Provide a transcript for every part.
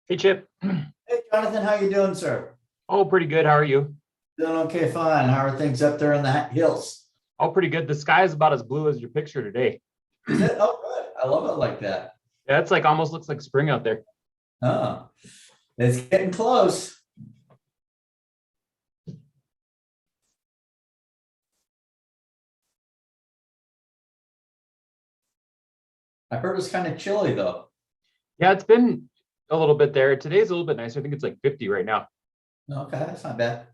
Hey, Chip. Hey, Jonathan, how you doing, sir? Oh, pretty good. How are you? Doing okay, fine. How are things up there in the hills? Oh, pretty good. The sky is about as blue as your picture today. Is it? Oh, good. I love it like that. Yeah, it's like almost looks like spring out there. Oh, it's getting close. I heard it's kind of chilly though. Yeah, it's been a little bit there. Today's a little bit nicer. I think it's like 50 right now. Okay, that's not bad.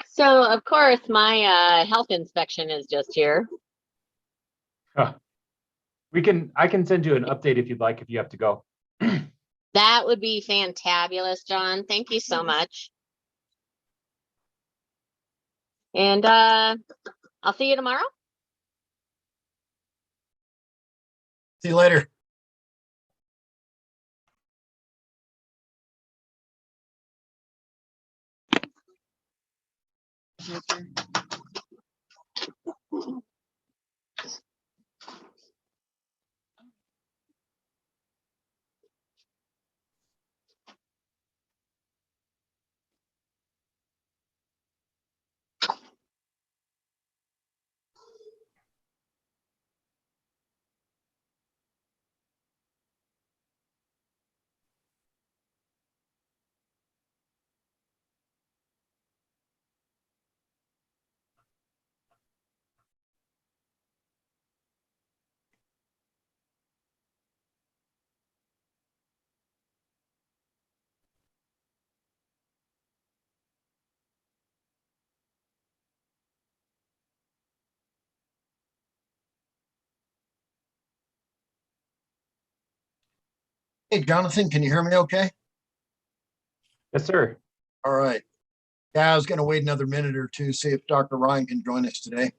So, of course, my health inspection is just here. Huh. I can send you an update if you'd like, if you have to go. That would be fantabulous, John. Thank you so much. And I'll see you tomorrow. See you later. Hey, Jonathan, can you hear me okay? Yes, sir. All right. Yeah, I was going to wait another minute or two, see if Dr. Ryan can join us today.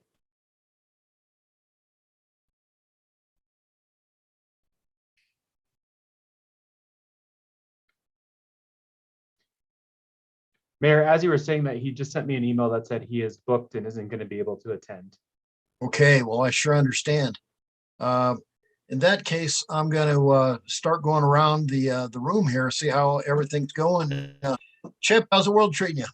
Mayor, as you were saying that, he just sent me an email that said he is booked and isn't going to be able to attend. Okay, well, I sure understand. In that case, I'm going to start going around the room here, see how everything's going. Chip, how's the world treating you?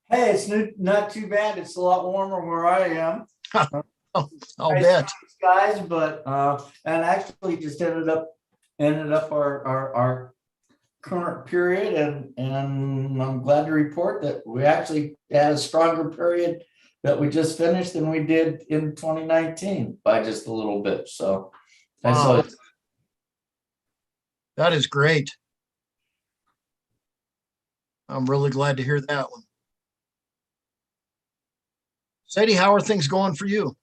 Hey, it's not too bad. It's a lot warmer where I am. I'll Nice bet. skies, but and actually just ended up our current period, and I'm glad to report that we actually had a stronger period that we just finished than we did in 2019 by just a little bit. So I saw Wow. That is great. I'm really glad to hear that one. Sadie, how are things going for you?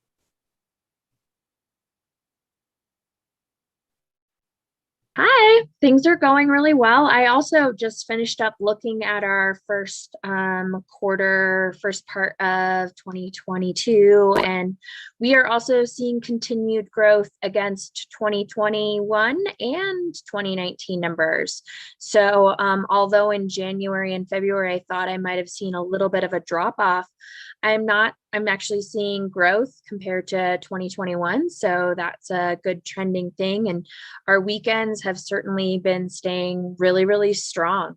Hi, things are going really well. I also just finished up looking at our first quarter, first part of 2022, and we are also seeing continued growth against 2021 and 2019 numbers. So, although in January and February, I thought I might have seen a little bit of a drop off, I'm not. I'm actually seeing growth compared to 2021. So that's a good trending thing. And our weekends have certainly been staying really, really strong.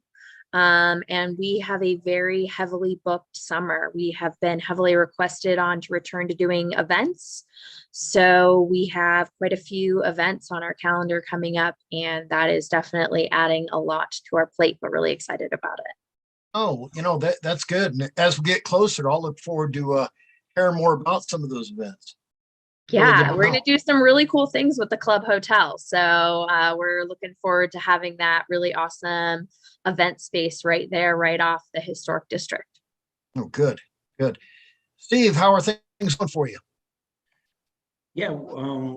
And we have a very heavily booked summer. We have been heavily requested on to return to doing events. So we have quite a few events on our calendar coming up, and that is definitely adding a lot to our plate, but really excited about it. Oh, that's good. And as we get closer, I'll look forward to hearing more about some of those events. Really good Yeah, to we're going know. to do some really cool things with the club hotel. So we're looking forward to having that really awesome event space right there, right off the historic district. Oh, good, good. Steve, how are things going for you? Yeah,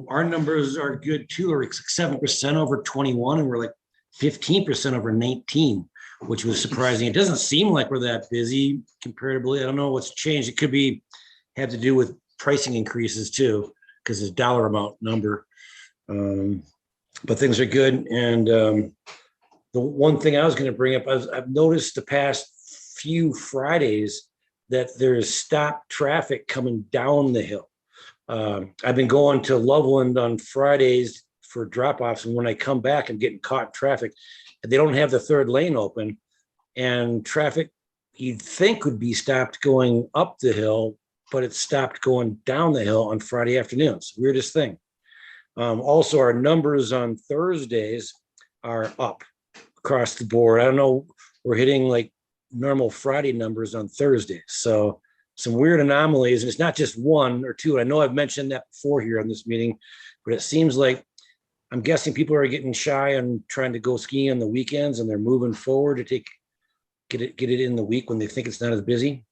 our numbers are good too. We're 7% over 21, and we're like 15% over 19, which was surprising. It doesn't seem like we're that busy comparatively. I don't know what's changed. It could be have to do with pricing increases too, because it's dollar amount number. But things are good. And the one thing I was going to bring up, I've noticed the past few Fridays that there's stopped traffic coming down the hill. I've been going to Loveland on Fridays for drop-offs, and when I come back, I'm getting caught in traffic. They don't have the third lane open, and traffic you'd think would be stopped going up the hill, but it's stopped going down the hill on Friday afternoons. Weirdest thing. Also, our numbers on Thursdays are up across the board. I don't know, we're hitting like normal Friday numbers on Thursdays. So some weird anomalies, and it's not just one or two. I know I've mentioned that before here on this meeting, but it seems like I'm guessing people are getting shy on trying to go skiing on the weekends, and they're moving forward to get it in the week when they think it's not as busy.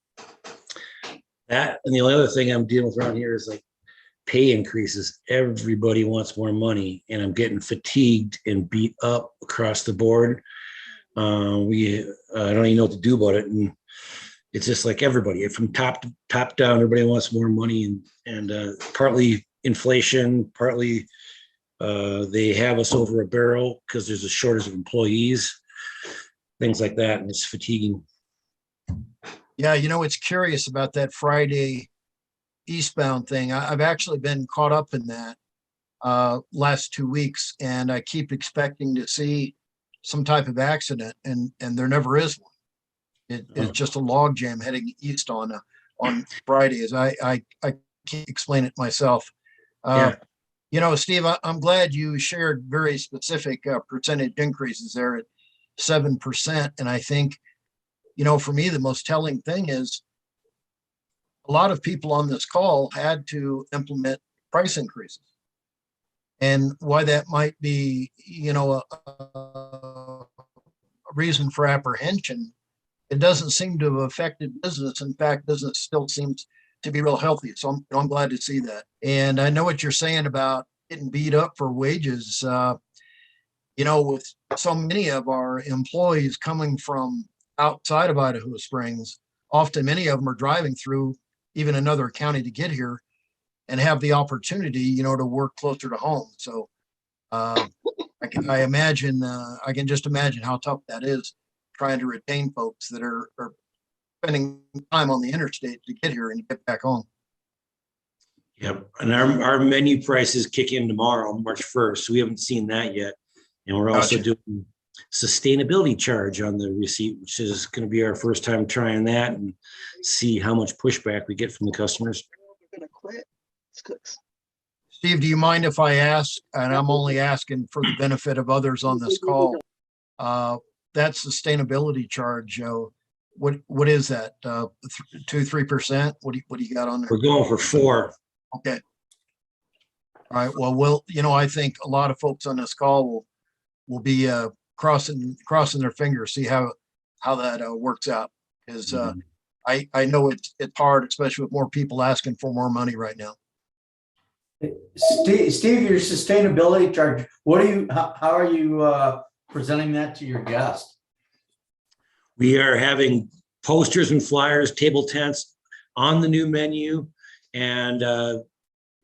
That, and the only other thing I'm dealing with around here is like pay increases. Everybody wants more money, and I'm getting fatigued and beat up across the board. I don't even know what to do about it, and it's just like everybody from top down. Everybody wants more money, and partly inflation, partly they have us over a barrel because there's a shortage of employees, things like that, and it's fatiguing. Yeah, it's curious about that Friday eastbound thing. I've actually been caught up in that last 2 weeks, and I keep expecting to see some type of accident, and there never is one. It's just a log jam heading east on Fridays. I can't explain it myself. Steve, I'm glad you shared very specific percentage increases there at 7%. And I think, for me, the most telling thing is a lot of people on this call had to implement price increases. And why that might be, a reason for apprehension, it doesn't seem to have affected business. In fact, business still seems to be real healthy. So I'm glad to see that. And I know what you're saying about getting beat up for wages. With so many of our employees coming from outside of Idaho Springs, often many of them are driving through even another county to get here and have the opportunity, to work closer to home. So I can just imagine how tough that is, trying to retain folks that are spending time on the interstate to get here and get back home. Yep. And our menu prices kick in tomorrow, March 1st. So we haven't seen that yet. And we're also doing sustainability charge on the receipt, which is going to be our first time trying that and see how much pushback we get from the customers. Steve, do you mind if I ask, and I'm only asking for the benefit of others on this call, that sustainability charge, what is that? 2-3%? What do you got on there? We're going for 4. Okay. All right. Well, I think a lot of folks on this call will be crossing their fingers, see how that works out. Because I know it's hard, especially with more people asking for more money right now. Steve, your sustainability charge, how are you presenting that to your guests? We are having posters and flyers, table tents on the new menu. And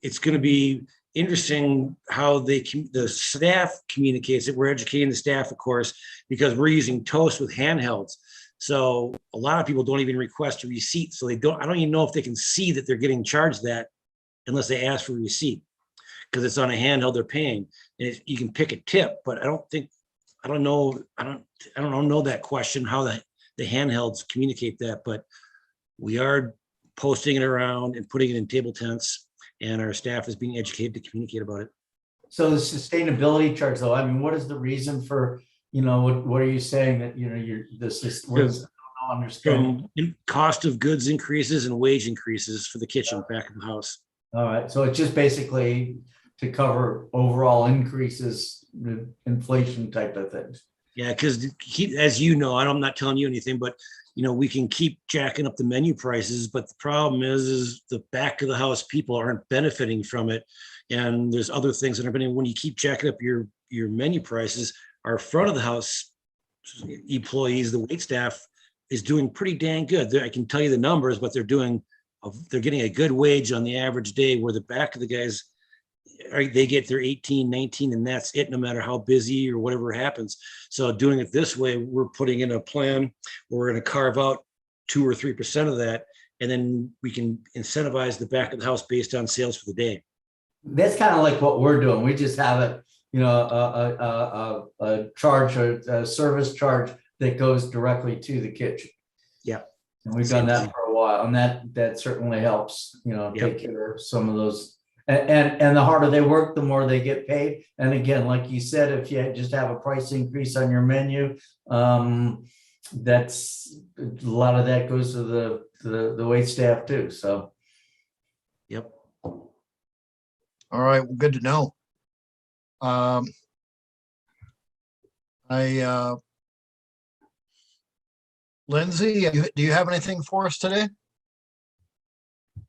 it's going to be interesting how the staff communicates it. We're educating the staff, of course, because we're using toast with handhelds. So a lot of people don't even request a receipt. So I don't even know if they can see that they're getting charged that unless they ask for a receipt, because it's on a handheld they're paying. And you can pick a tip, but I don't know that question, how the handhelds communicate that, but we are posting it around and putting it in table tents, and our staff is being educated to communicate about it. So the sustainability charge though, I mean, what is the reason for, what are you saying that, what is, I don't understand. Cost of goods increases and wage increases for the kitchen back of the house. All right, so it's just basically to cover overall increases, the inflation type of things. Yeah, because as you know, I'm not telling you anything, but we can keep jacking up the menu prices, but the problem is the back of the house people aren't benefiting from it. And there's other things that are benefiting. When you keep jacking up your menu prices, our front of the house employees, the wait staff is doing pretty dang good. I can tell you the numbers, but they're getting a good wage on the average day, where the back of the guys, they get their 18, 19, and that's it, no matter how busy or whatever happens. So doing it this way, we're putting in a plan, we're going to carve out 2 or 3% of that, and then we can incentivize the back of the house based on sales for the day. That's kind of like what we're doing. We just have it, a charge, a service charge that goes directly to the kitchen. Yeah. And we've done that for a while, and that certainly helps, take care of some of those. And the harder they work, the more they get paid. And again, like you said, if you just have a price increase on your menu, that's a lot of that goes to the wait staff too. So. Yep. All right, well, good to know. Lindsay, do you have anything for us today?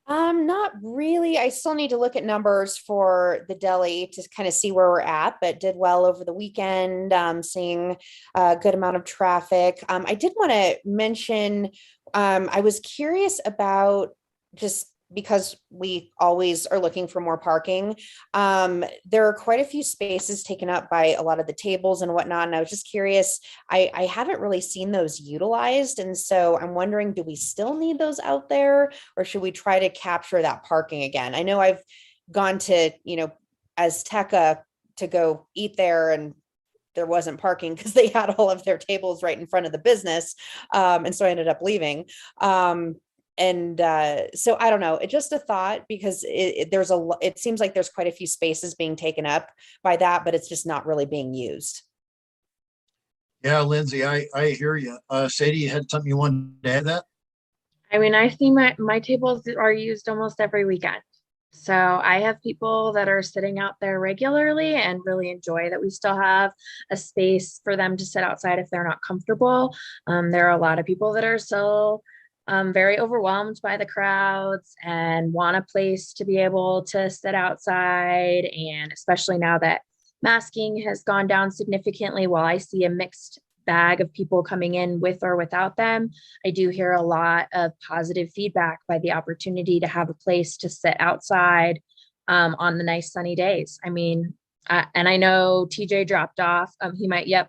Not really. I still need to look at numbers for the deli to kind of see where we're at, but did well over the weekend, seeing a good amount of traffic. I did want to mention, I was curious about, just because we always are looking for more parking. There are quite a few spaces taken up by a lot of the tables and whatnot. And I was just curious, I haven't really seen those utilized. And so I'm wondering, do we still need those out there, or should we try to capture that parking again? I know I've gone to, Azteca to go eat there, and there wasn't parking because they had all of their tables right in front of the business. And so I ended up leaving. So I don't know, it's just a thought, because it seems like there's quite a few spaces being taken up by that, but it's just not really being used. Yeah, Lindsay, I hear you. Sadie, you had something you wanted to add to that? I mean, I see my tables are used almost every weekend. So I have people that are sitting out there regularly and really enjoy that we still have a space for them to sit outside if they're not comfortable. There are a lot of people that are still very overwhelmed by the crowds and want a place to be able to sit outside. And especially now that masking has gone down significantly, while I see a mixed bag of people coming in with or without them, I do hear a lot of positive feedback by the opportunity to have a place to sit outside on the nice sunny days. I mean, and I know TJ dropped off.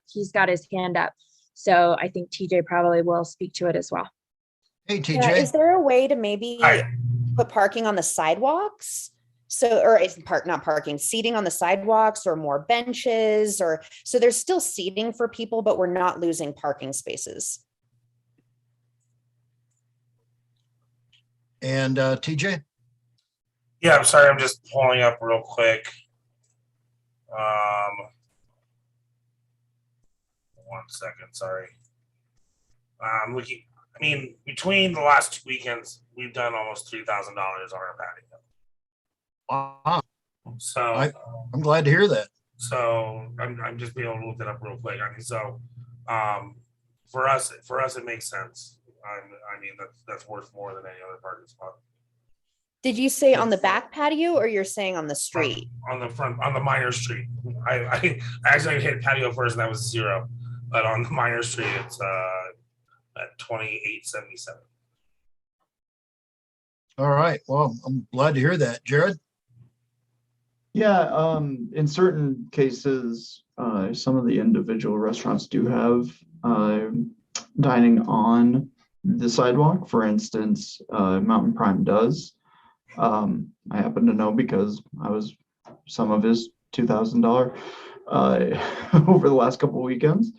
He's got his hand up. So I think TJ probably will speak to it as well. Hey, TJ. Yeah, is there a way to maybe put parking on the sidewalks? So, or not parking, seating on the sidewalks, or more benches, or so there's still seating for people, but we're not losing parking spaces. And TJ? Yeah, I'm sorry, I'm just pulling up real quick. 1 second, sorry. I'm looking. I mean, between the last 2 weekends, we've done almost $3,000 on our patio. Wow. So I'm glad to hear that. So I'm just being able to look that up real quick. I mean, so for us, it makes sense. I mean, that's worth more than any other parking spot. Did you say on the back patio or you're saying on the street? On the front, on the minor street. I actually hit patio first and that was 0. But on the minor street, it's at 2877. All right. Well, I'm glad to hear that. Jared? Yeah, in certain cases, some of the individual restaurants do have dining on the sidewalk. For instance, Mountain Prime does. I happen to know because I was some of his $2,000 over the last couple of weekends.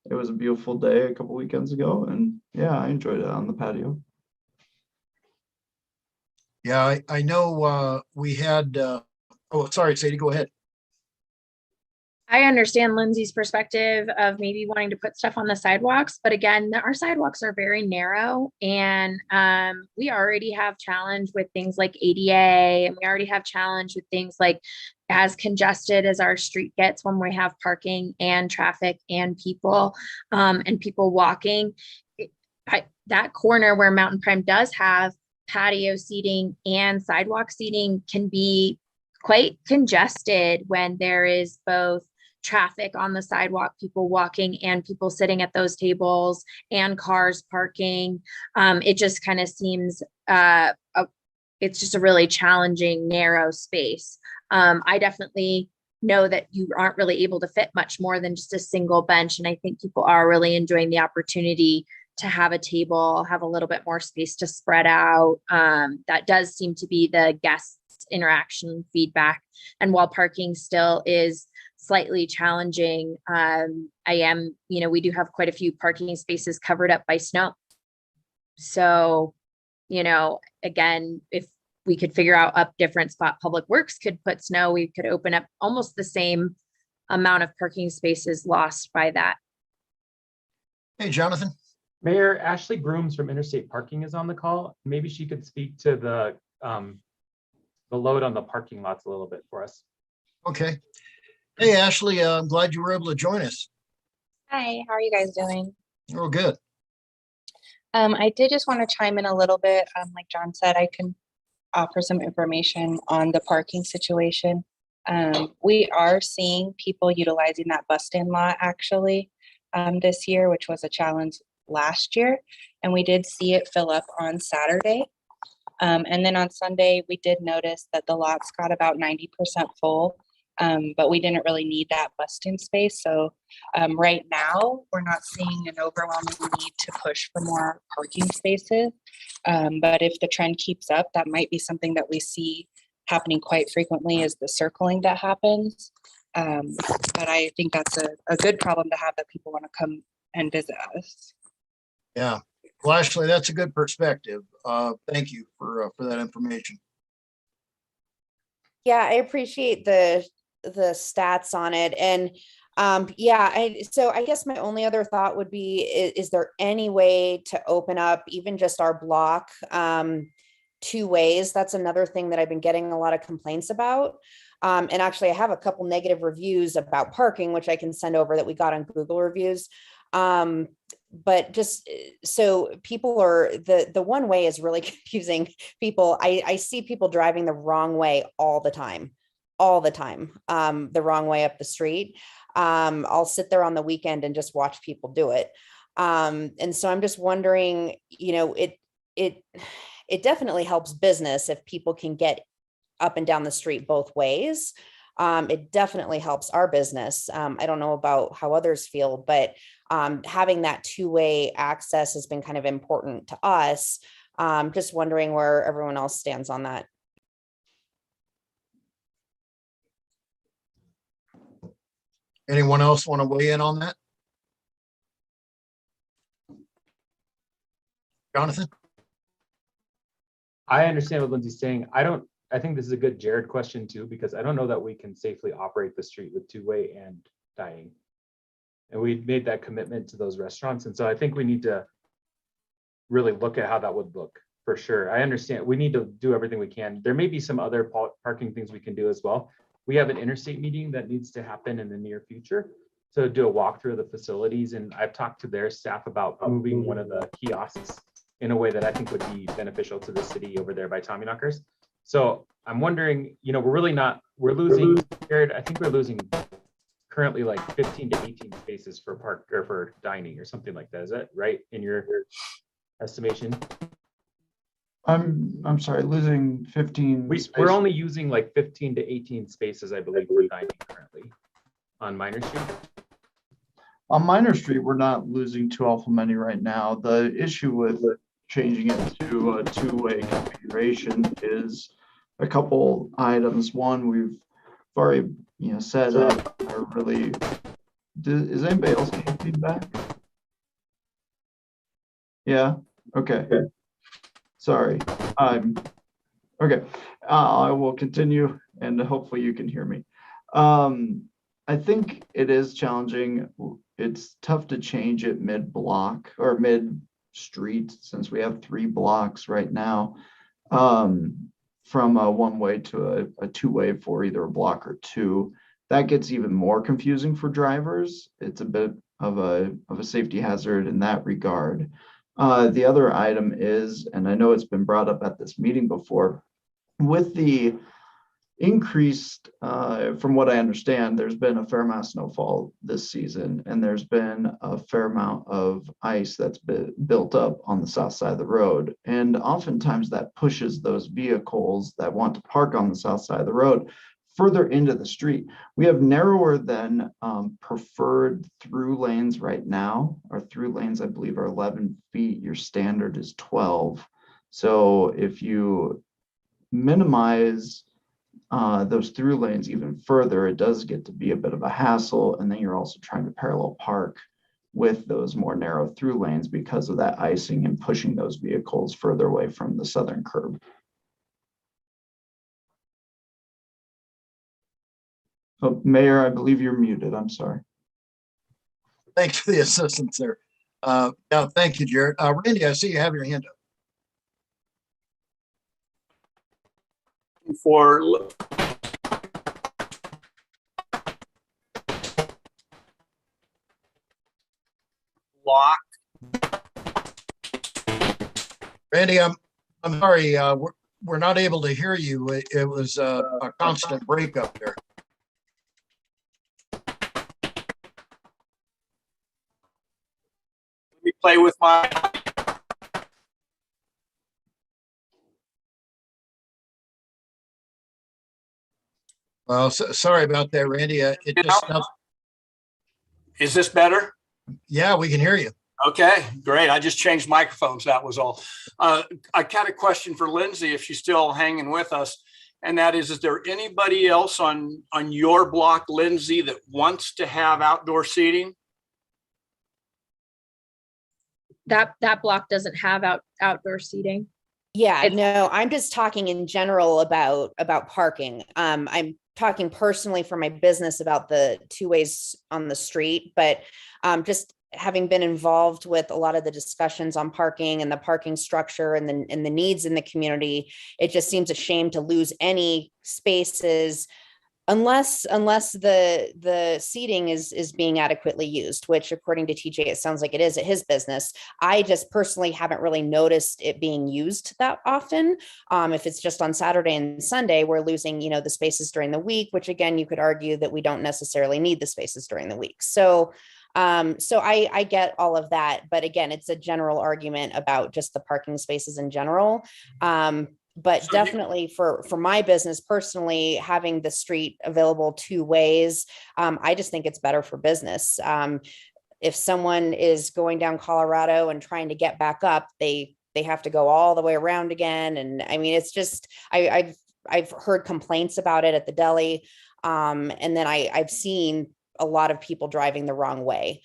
It was a beautiful day a couple weekends ago, and yeah, I enjoyed it on the patio. Yeah, I know we had, oh, sorry, Sadie, go ahead. I understand Lindsay's perspective of maybe wanting to put stuff on the sidewalks, but again, our sidewalks are very narrow, and we already have challenge with things like ADA, and we already have challenge with things like as congested as our street gets when we have parking and traffic and people walking. That corner where Mountain Prime does have patio seating and sidewalk seating can be quite congested when there is both traffic on the sidewalk, people walking and people sitting at those tables and cars parking. It just kind of seems it's just a really challenging, narrow space. I definitely know that you aren't really able to fit much more than just a single bench. And I think people are really enjoying the opportunity to have a table, have a little bit more space to spread out. That does seem to be the guests' interaction feedback. And while parking still is slightly challenging, we do have quite a few parking spaces covered up by snow. So, again, if we could figure out a different spot Public Works could put snow, we could open up almost the same amount of parking spaces lost by that. Hey, Jonathan. Mayor Ashley Brooms from Interstate Parking is on the call. Maybe she could speak to the load on the parking lots a little bit for us. Okay. Hey, Ashley, I'm glad you were able to join us. Hi, how are you guys doing? We're good. I did just want to chime in a little bit. Like John said, I can offer some information on the parking situation. We are seeing people utilizing that bus stand lot actually this year, which was a challenge last year. And we did see it fill up on Saturday. And then on Sunday, we did notice that the lots got about 90% full, but we didn't really need that bus stand space. So right now, we're not seeing an overwhelming need to push for more parking spaces. But if the trend keeps up, that might be something that we see happening quite frequently, is the circling that happens. But I think that's a good problem to have, that people want to come and visit us. Yeah. Well, Ashley, that's a good perspective. Thank you for that information. Yeah, I appreciate the stats on it. And so I guess my only other thought would be, is there any way to open up even just our block 2 ways? That's another thing that I've been getting a lot of complaints about. And actually I have a couple negative reviews about parking, which I can send over, that we got on Google reviews. But just so people are, the one way is really confusing people. I see people driving the wrong way all the time, the wrong way up the street. I'll sit there on the weekend and just watch people do it. And so I'm just wondering, it definitely helps business if people can get up and down the street both ways. It definitely helps our business. I don't know about how others feel, but having that 2-way access has been kind of important to us. Just wondering where everyone else stands on that. Anyone else want to weigh in on that? Jonathan? I understand what Lindsay's saying. I think this is a good Jared question too, because I don't know that we can safely operate the street with 2-way and dining. And we made that commitment to those restaurants. And so I think we need to really look at how that would look for sure. I understand we need to do everything we can. There may be some other parking things we can do as well. We have an interstate meeting that needs to happen in the near future to do a walkthrough of the facilities. And I've talked to their staff about moving one of the kiosks in a way that I think would be beneficial to the city over there by Tommyknockers. So I'm wondering, we're losing, Jared, I think we're losing currently like 15 to 18 spaces for park or for dining or something like that. Is that right in your estimation? I'm sorry, losing 15 We're spaces. only using like 15 to 18 spaces, I believe, for dining currently on Minor Street. On Minor Street, we're not losing too awful many right now. The issue with changing it to a two-way configuration is a couple items. One, we've already, said are really, is anybody else getting feedback? Yeah, okay. Sorry. Okay, I will continue and hopefully you can hear me. I think it is challenging. It's tough to change it mid-block or mid-street since we have 3 blocks right now, from a one-way to a two-way for either a block or 2. That gets even more confusing for drivers. It's a bit of a safety hazard in that regard. The other item is, and I know it's been brought up at this meeting before, with the increased, from what I understand, there's been a fair amount of snowfall this season, and there's been a fair amount of ice that's been built up on the south side of the road. And oftentimes that pushes those vehicles that want to park on the south side of the road further into the street. We have narrower than preferred through lanes right now. Our through lanes, I believe, are 11 feet. Your standard is 12. So if you minimize those through lanes even further, it does get to be a bit of a hassle. And then you're also trying to parallel park with those more narrow through lanes because of that icing and pushing those vehicles further away from the southern curb. Oh, Mayor, I believe you're muted. I'm sorry. Thanks for the assistance there. Yeah, thank you, Jared. Randy, I see you have your hand up. For block. Randy, I'm sorry, we're not able to hear you. It was a constant break up there. Let me play with my. Well, sorry about that, Randy. It just, Is this better? yeah, we can hear you. Okay, great. I just changed microphones. That was all. I got a question for Lindsay, if she's still hanging with us. And that is there anybody else on your block, Lindsay, that wants to have outdoor seating? That block doesn't have outdoor seating. Yeah, It's- no, I'm just talking in general about parking. I'm talking personally for my business about the 2 ways on the street, but just having been involved with a lot of the discussions on parking and the parking structure and the needs in the community, it just seems a shame to lose any spaces unless the seating is being adequately used, which according to TJ, it sounds like it is at his business. I just personally haven't really noticed it being used that often. If it's just on Saturday and Sunday, we're losing, the spaces during the week, which again, you could argue that we don't necessarily need the spaces during the week. So I get all of that, but again, it's a general argument about just the parking spaces in general. But definitely for my business personally, having the street available 2 ways, I just think it's better for business. If someone is going down Colorado and trying to get back up, they have to go all the way around again. And I mean, it's just, I've heard complaints about it at the deli. And then I've seen a lot of people driving the wrong way,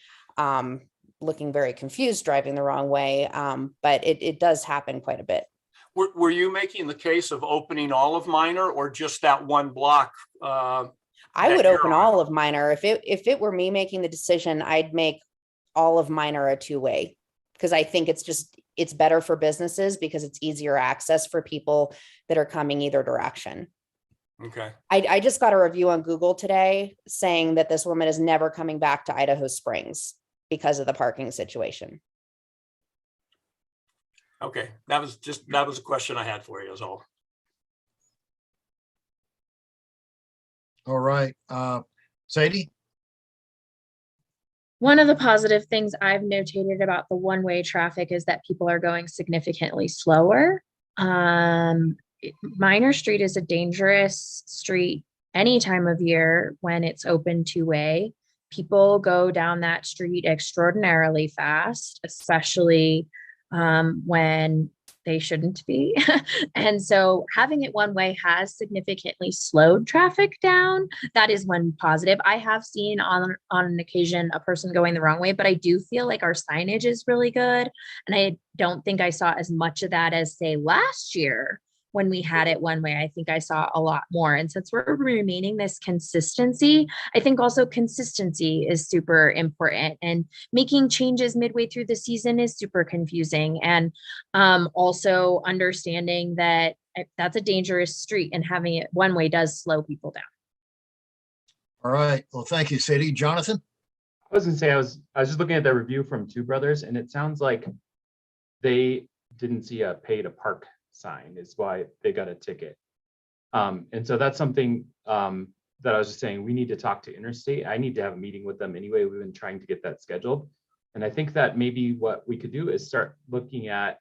looking very confused, driving the wrong way. But it does happen quite a bit. Were you making the case of opening all of Minor or just that one block? I would open all of Minor. If it were me making the decision, I'd make all of Minor a 2-way, because I think it's better for businesses because it's easier access for people that are coming either direction. Okay. I just got a review on Google today saying that this woman is never coming back to Idaho Springs because of the parking situation. Okay, that was a question I had for you, is all. All right. Sadie? One of the positive things I've notated about the one-way traffic is that people are going significantly slower. Minor Street is a dangerous street any time of year when it's open two-way. People go down that street extraordinarily fast, especially when they shouldn't be. And so having it one way has significantly slowed traffic down. That is one positive. I have seen on an occasion a person going the wrong way, but I do feel like our signage is really good. And I don't think I saw as much of that as, say, last year when we had it one way. I think I saw a lot more. And since we're remaining this consistency, I think also consistency is super important, and making changes midway through the season is super confusing. And also understanding that that's a dangerous street, and having it one way does slow people down. All right. Well, thank you, Sadie. Jonathan? I was gonna say, I was just looking at the review from Two Brothers, and it sounds like they didn't see a pay to park sign is why they got a ticket. And so that's something that I was just saying, we need to talk to Interstate. I need to have a meeting with them anyway. We've been trying to get that scheduled. And I think that maybe what we could do is start looking at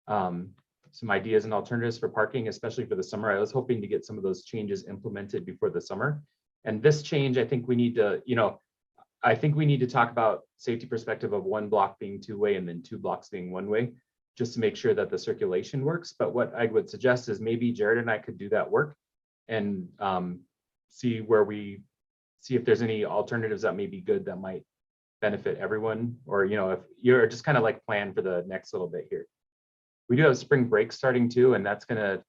some ideas and alternatives for parking, especially for the summer. I was hoping to get some of those changes implemented before the summer. And this change, I think we need to, I think we need to talk about safety perspective of one block being two-way and then 2 blocks being one-way, just to make sure that the circulation works. But what I would suggest is maybe Jared and I could do that work and see if there's any alternatives that may be good that might benefit everyone, or if you're just kind of like plan for the next little bit here. We do have spring break starting too, and that's going to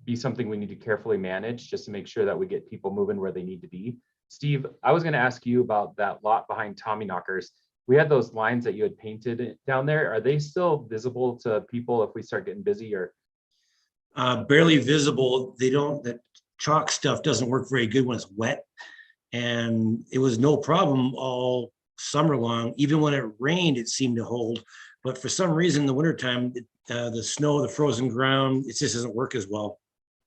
be something we need to carefully manage just to make sure that we get people moving where they need to be. Steve, I was going to ask you about that lot behind Tommy Knockers. We had those lines that you had painted down there. Are they still visible to people if we start getting busy, or? Barely visible. That chalk stuff doesn't work very good when it's wet. And it was no problem all summer long. Even when it rained, it seemed to hold. But for some reason, in the wintertime, the snow, the frozen ground, it just doesn't work as well.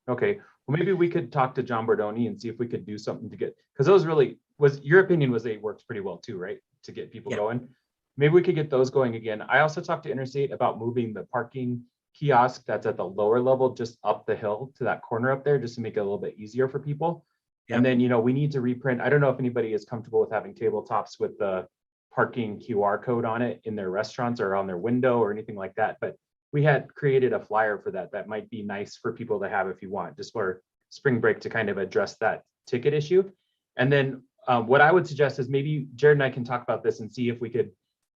Okay, well, maybe we could talk to John Bordoni and see if we could do something to get, because those really your opinion was they worked pretty well too, right? To get people going. Maybe we could get those going again. I also talked to Interstate about moving the parking kiosk that's at the lower level just up the hill to that corner up there, just to make it a little bit easier for people. Yep. And then, we need to reprint. I don't know if anybody is comfortable with having tabletops with the parking QR code on it in their restaurants or on their window or anything like that. But we had created a flyer for that might be nice for people to have if you want, just for spring break to kind of address that ticket issue. And then what I would suggest is maybe Jared and I can talk about this and see if we could,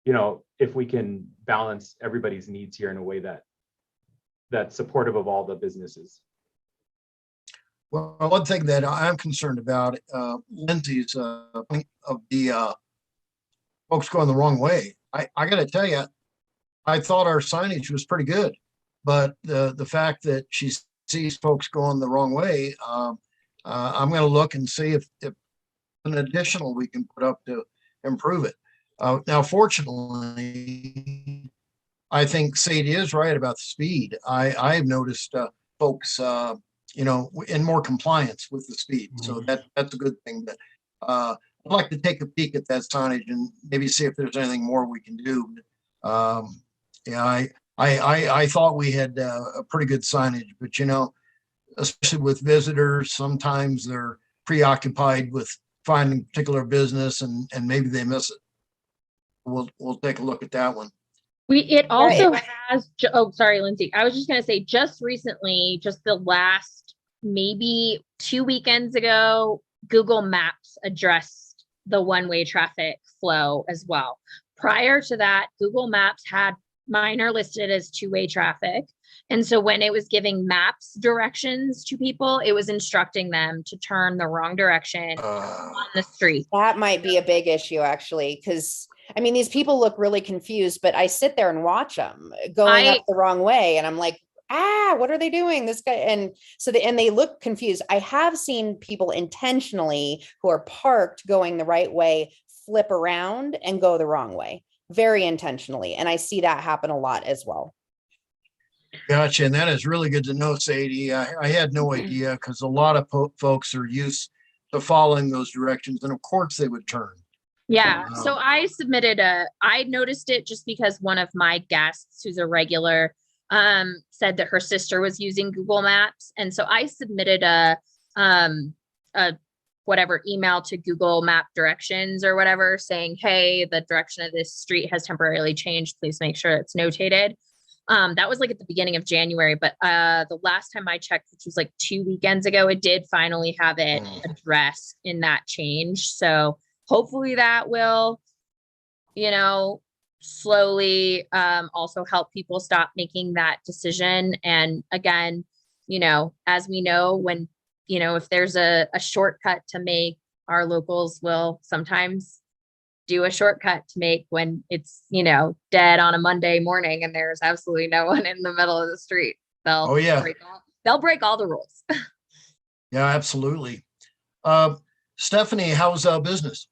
if we can balance everybody's needs here in a way that's supportive of all the businesses. Well, one thing that I'm concerned about, Lindsay's point of the folks going the wrong way. I got to tell you, I thought our signage was pretty good, but the fact that she sees folks going the wrong way, I'm going to look and see if an additional we can put up to improve it. Now, fortunately, I think Sadie is right about the speed. I've noticed folks, in more compliance with the speed. So that's a good thing. But I'd like to take a peek at that signage and maybe see if there's anything more we can do. I thought we had a pretty good signage, but especially with visitors, sometimes they're preoccupied with finding particular business and maybe they miss it. We'll take a look at that one. It also has, oh, sorry, Lindsay. I was just going to say, just recently, just the last maybe 2 weekends ago, Google Maps addressed the one-way traffic flow as well. Prior to that, Google Maps had minor listed as two-way traffic. And so when it was giving maps directions to people, it was instructing them to turn the wrong direction on the street. That might be a big issue, actually, because these people look really confused, but I sit there and watch them going up the wrong way. And I'm like, what are they doing? This guy. And so they look confused. I have seen people intentionally who are parked going the right way, flip around and go the wrong way, very intentionally. And I see that happen a lot as well. Gotcha. And that is really good to know, Sadie. I had no idea, because a lot of folks are used to following those directions, and of course they would turn. Yeah, so I noticed it just because one of my guests who's a regular said that her sister was using Google Maps. And so I submitted a whatever email to Google Map directions or whatever saying, hey, the direction of this street has temporarily changed. Please make sure it's notated. That was like at the beginning of January, but the last time I checked, which was like 2 weekends ago, it did finally have it addressed in that change. So hopefully that will, slowly also help people stop making that decision. And again, as we know, when, if there's a shortcut to make, our locals will sometimes do a shortcut to make when it's, dead on a Monday morning and there's absolutely no one in the middle of the street. They'll break all the rules. Yeah, absolutely. Stephanie, how's business?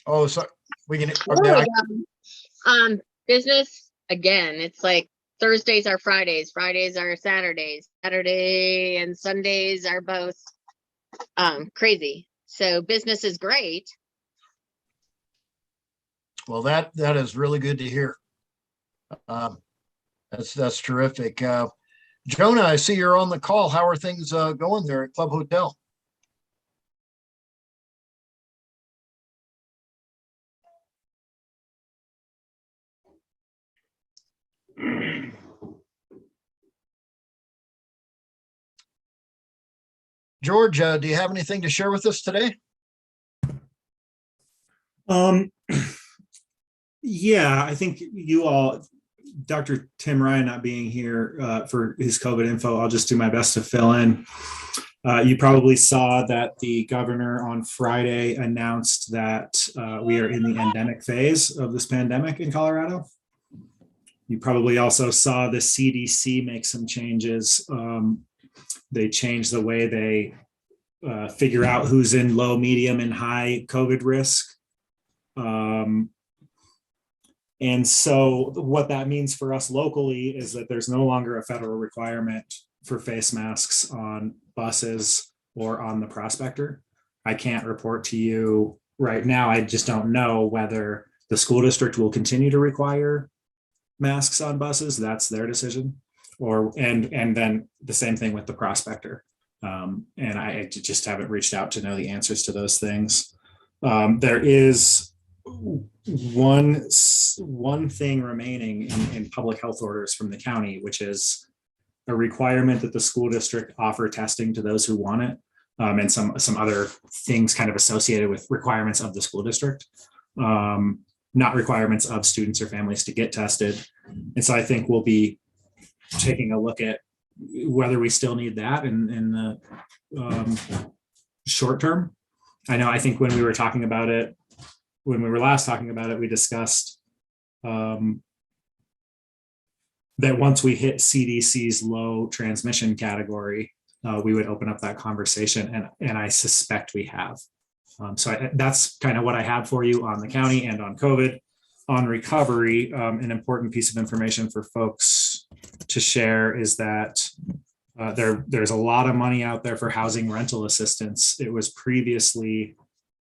Oh, so we can. Business again. It's like Thursdays are Fridays, Fridays are Saturdays, Saturday and Sundays are both crazy. So business is great. Well, that is really good to hear. That's terrific. Jonah, I see you're on the call. How are things going there at Club Hotel? George, do you have anything to share with us today? Yeah, I think you all, Dr. Tim Ryan not being here for his COVID info, I'll just do my best to fill in. You probably saw that the governor on Friday announced that we are in the endemic phase of this pandemic in Colorado. You probably also saw the CDC make some changes. They changed the way they figure out who's in low, medium, and high COVID risk. And so what that means for us locally is that there's no longer a federal requirement for face masks on buses or on the prospector. I can't report to you right now. I just don't know whether the school district will continue to require masks on buses. That's their decision. And then the same thing with the prospector. And I just haven't reached out to know the answers to those things. There is one thing remaining in public health orders from the county, which is a requirement that the school district offer testing to those who want it, and some other things kind of associated with requirements of the school district, not requirements of students or families to get tested. And so I think we'll be taking a look at whether we still need that in the short term. I think when we were talking about it, when we were last talking about it, we discussed that once we hit CDC's low transmission category, we would open up that conversation, and I suspect we have. So that's kind of what I have for you on the county and on COVID. On recovery, an important piece of information for folks to share is that there's a lot of money out there for housing rental assistance. It was previously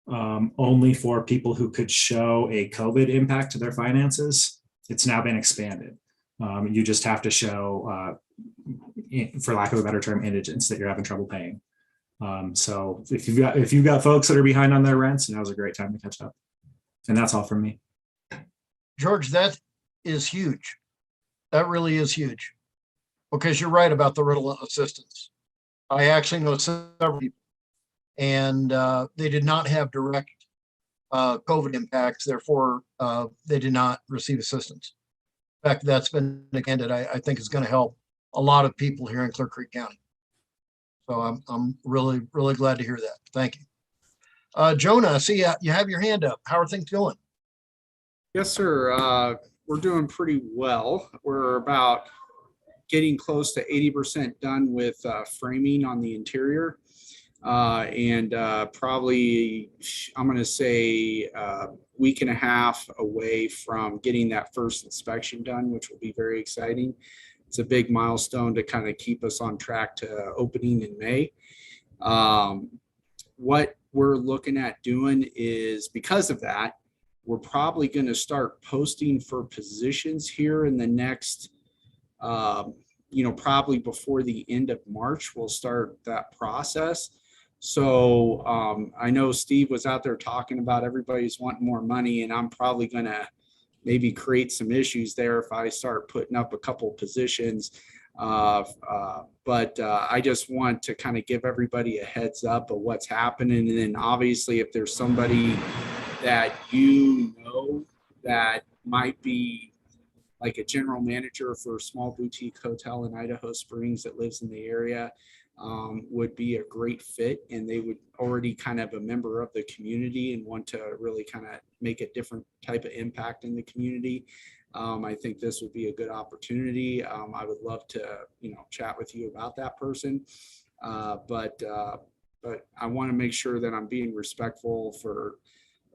only for people who could show a COVID impact to their finances. It's now been expanded. You just have to show, for lack of a better term, indigence, that you're having trouble paying. So if you've got folks that are behind on their rents, now's a great time to catch up. And that's all from me. George, that is huge. That really is huge. Because you're right about the rental assistance. I actually know several people, and they did not have direct COVID impacts. Therefore, they did not receive assistance. In fact, that's been extended. I think is going to help a lot of people here in Clear Creek County. So I'm really, really glad to hear that. Thank you. Jonah, I see you have your hand up. How are things going? Yes, sir. We're doing pretty well. We're about getting close to 80% done with framing on the interior. And probably, I'm going to say a week and a half away from getting that first inspection done, which will be very exciting. it's a big milestone to kind of keep us on track to opening in May. What we're looking at doing is, because of that, we're probably going to start posting for positions here in the next, probably before the end of March, we'll start that process. So I know Steve was out there talking about everybody's wanting more money, and I'm probably going to maybe create some issues there if I start putting up a couple positions. But I just want to kind of give everybody a heads up of what's happening. And then obviously if there's somebody that that might be like a general manager for a small boutique hotel in Idaho Springs that lives in the area, would be a great fit, and they would already kind of a member of the community and want to really kind of make a different type of impact in the community. I think this would be a good opportunity. I would love to, chat with you about that person. But I want to make sure that I'm being respectful for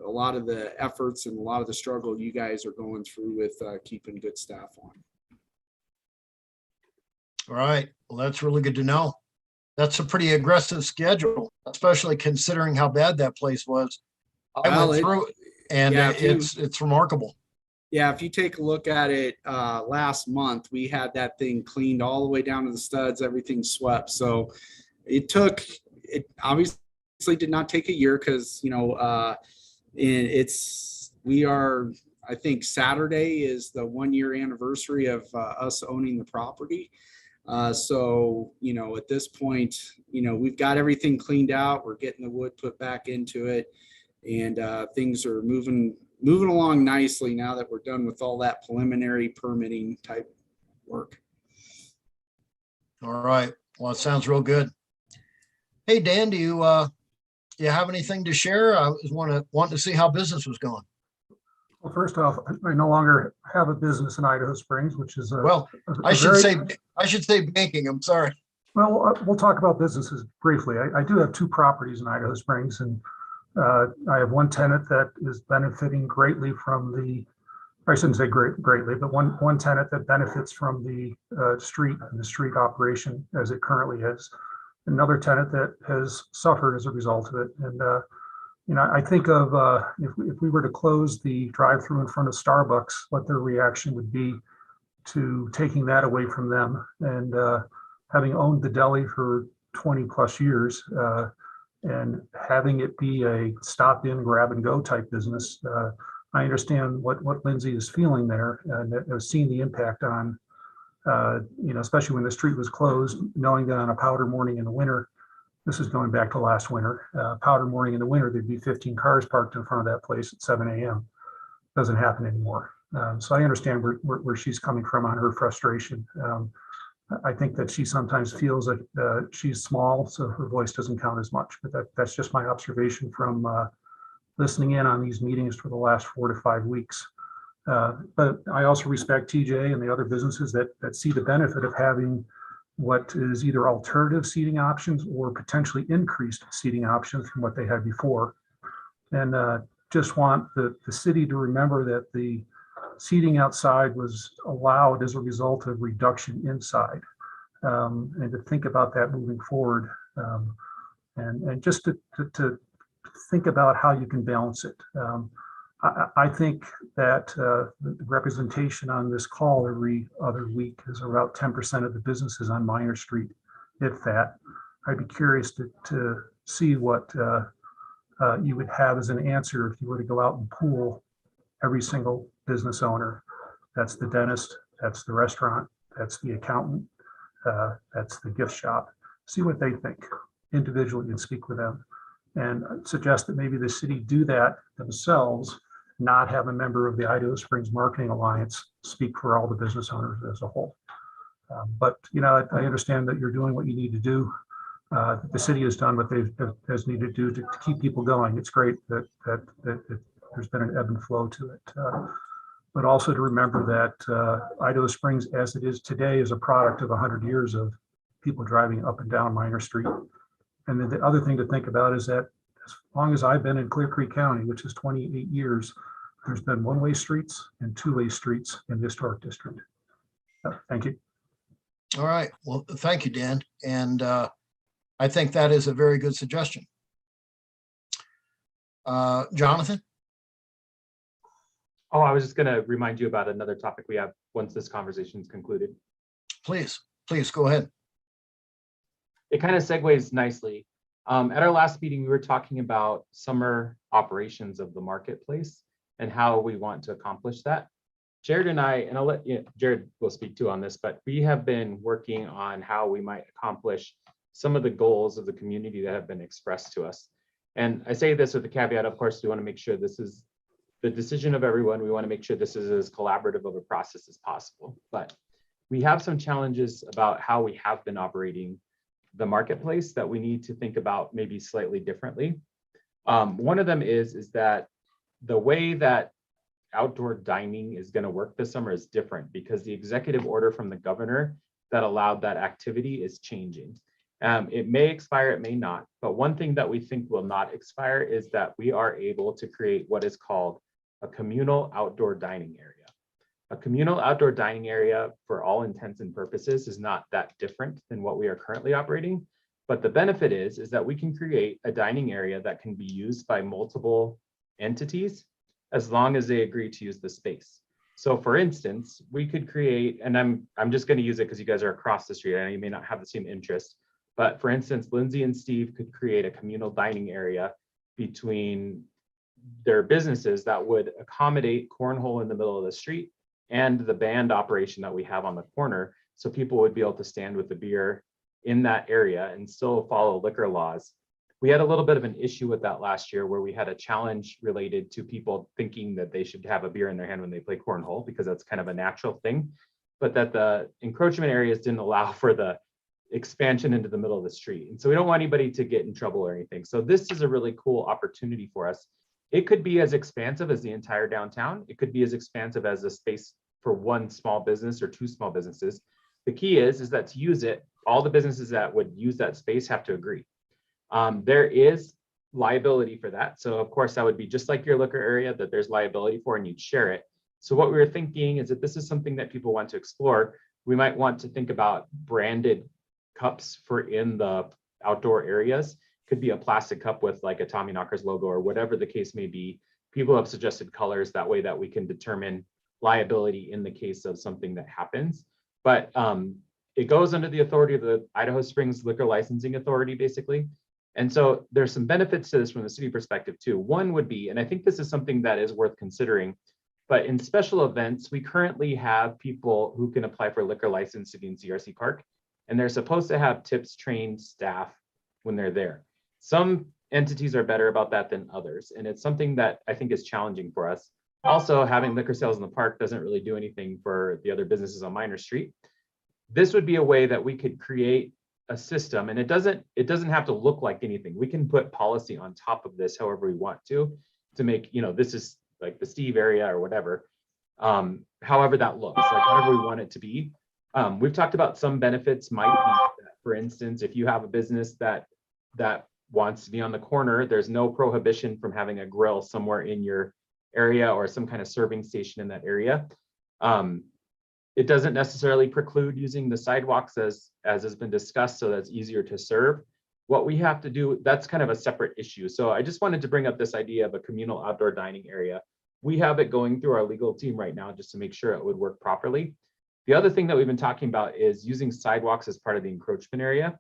a lot of the efforts and a lot of the struggle you guys are going through with keeping good staff on. All right. Well, that's really good to know. That's a pretty aggressive schedule, especially considering how bad that place was. I went through it, and it's remarkable. Yeah, if you take a look at it, last month, we had that thing cleaned all the way down to the studs, everything swept. So it obviously did not take a year because, I think Saturday is the 1-year anniversary of us owning the property. So, at this point, we've got everything cleaned out. We're getting the wood put back into it, and things are moving along nicely now that we're done with all that preliminary permitting type work. All right. Well, it sounds real good. Hey, Dan, do you have anything to share? I was want to see how business was going. Well, first off, I no longer have a business in Idaho Springs, which is I should say banking. I'm sorry. Well, we'll talk about businesses briefly. I do have 2 properties in Idaho Springs, and I have one tenant that is benefiting greatly from I shouldn't say greatly, but one tenant that benefits from the street and the street operation as it currently is. Another tenant that has suffered as a result of it. And I think of if we were to close the drive-through in front of Starbucks, what their reaction would be to taking that away from them. And having owned the deli for 20 plus years and having it be a stop in, grab and go type business, I understand what Lindsay is feeling there, and I've seen the impact on, especially when the street was closed, knowing that on a powder morning in the winter, this is going back to last winter, powder morning in the winter, there'd be 15 cars parked in front of that place at 7 a.m. Doesn't happen anymore. So I understand where she's coming from on her frustration. I think that she sometimes feels that she's small, so her voice doesn't count as much, but that's just my observation from listening in on these meetings for the last 4 to 5 weeks. But I also respect TJ and the other businesses that see the benefit of having what is either alternative seating options or potentially increased seating options from what they had before. And just want the city to remember that the seating outside was allowed as a result of reduction inside, and to think about that moving forward, and just to think about how you can balance it. I think that the representation on this call every other week is about 10% of the businesses on Minor Street, if that. I'd be curious to see what you would have as an answer if you were to go out and pool every single business owner. That's the dentist, that's the restaurant, that's the accountant, that's the gift shop. See what they think individually and speak with them, and suggest that maybe the city do that themselves, not have a member of the Idaho Springs Marketing Alliance speak for all the business owners as a whole. But I understand that you're doing what you need to do. The city has done what they has needed to do to keep people going. It's great that there's been an ebb and flow to it. But also to remember that Idaho Springs, as it is today, is a product of 100 years of people driving up and down Minor Street. And then the other thing to think about is that as long as I've been in Clear Creek County, which is 28 years, there's been one-way streets and two-way streets in the historic district. Thank you. All right. Well, thank you, Dan. And I think that is a very good suggestion. Jonathan? Oh, I was just going to remind you about another topic we have once this conversation is concluded. Please go ahead. It kind of segues nicely. At our last meeting, we were talking about summer operations of the marketplace and how we want to accomplish that. Jared and I, and I'll let Jared will speak too on this, but we have been working on how we might accomplish some of the goals of the community that have been expressed to us. And I say this with the caveat, of course, we want to make sure this is the decision of everyone. We want to make sure this is as collaborative of a process as possible. But we have some challenges about how we have been operating the marketplace that we need to think about maybe slightly differently. One of them is that the way that outdoor dining is going to work this summer is different because the executive order from the governor that allowed that activity is changing. It may expire, it may not, but one thing that we think will not expire is that we are able to create what is called a communal outdoor dining area. A communal outdoor dining area, for all intents and purposes, is not that different than what we are currently operating. But the benefit is that we can create a dining area that can be used by multiple entities as long as they agree to use the space. So for instance, we could create, and I'm just going to use it because you guys are across the street. I know you may not have the same interest, but for instance, Lindsay and Steve could create a communal dining area between their businesses that would accommodate cornhole in the middle of the street and the band operation that we have on the corner. So people would be able to stand with the beer in that area and still follow liquor laws. We had a little bit of an issue with that last year where we had a challenge related to people thinking that they should have a beer in their hand when they play cornhole because that's kind of a natural thing, but that the encroachment areas didn't allow for the expansion into the middle of the street. And so we don't want anybody to get in trouble or anything. So this is a really cool opportunity for us. It could be as expansive as the entire downtown. It could be as expansive as a space for one small business or two small businesses. The key is that to use it, all the businesses that would use that space have to agree. There is liability for that. So of course that would be just like your liquor area that there's liability for and you'd share it. So what we were thinking is that this is something that people want to explore. We might want to think about branded cups for in the outdoor areas. Could be a plastic cup with like a Tommyknockers logo or whatever the case may be. People have suggested colors that way that we can determine liability in the case of something that happens. But it goes under the authority of the Idaho Springs Liquor Licensing Authority, basically. And so there's some benefits to this from the city perspective too. One would be, and I think this is something that is worth considering, but in special events, we currently have people who can apply for liquor license in CRC Park, and they're supposed to have tips trained staff when they're there. Some entities are better about that than others, and it's something that I think is challenging for us. Also, having liquor sales in the park doesn't really do anything for the other businesses on Minor Street. This would be a way that we could create a system, and it doesn't have to look like anything. We can put policy on top of this however we want to make, this is like the Steve area or whatever, however that looks, like whatever we want it to be. We've talked about some benefits might be that, for instance, if you have a business that wants to be on the corner, there's no prohibition from having a grill somewhere in your area or some kind of serving station in that area. It doesn't necessarily preclude using the sidewalks as has been discussed, so that's easier to serve. What we have to do, that's kind of a separate issue. So I just wanted to bring up this idea of a communal outdoor dining area. We have it going through our legal team right now just to make sure it would work properly. The other thing that we've been talking about is using sidewalks as part of the encroachment area.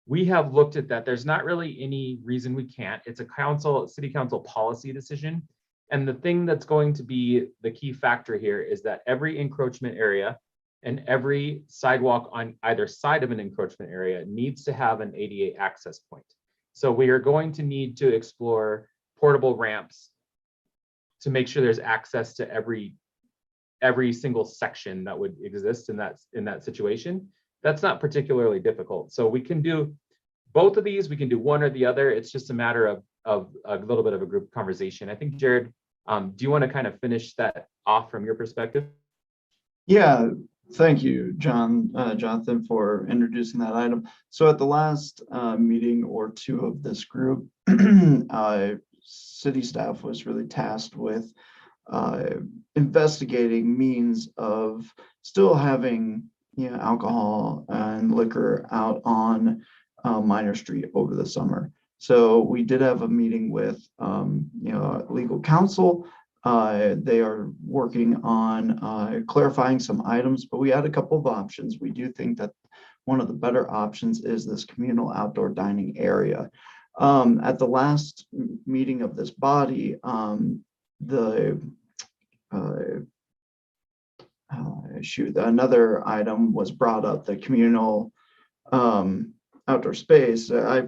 We have looked at that. There's not really any reason we can't. It's a city council policy decision. And the thing that's going to be the key factor here is that every encroachment area and every sidewalk on either side of an encroachment area needs to have an ADA access point. So we are going to need to explore portable ramps to make sure there's access to every single section that would exist in that situation. That's not particularly difficult. So we can do both of these. We can do one or the other. It's just a matter of a little bit of a group conversation. I think, Jared, do you want to kind of finish that off from your perspective? Yeah, thank you, Jonathan, for introducing that item. So at the last meeting or two of this group, city staff was really tasked with investigating means of still having, alcohol and liquor out on Minor Street over the summer. So we did have a meeting with legal counsel. They are working on clarifying some items, but we had a couple of options. We do think that one of the better options is this communal outdoor dining area. At the last meeting of this body, another item was brought up, the communal outdoor space. I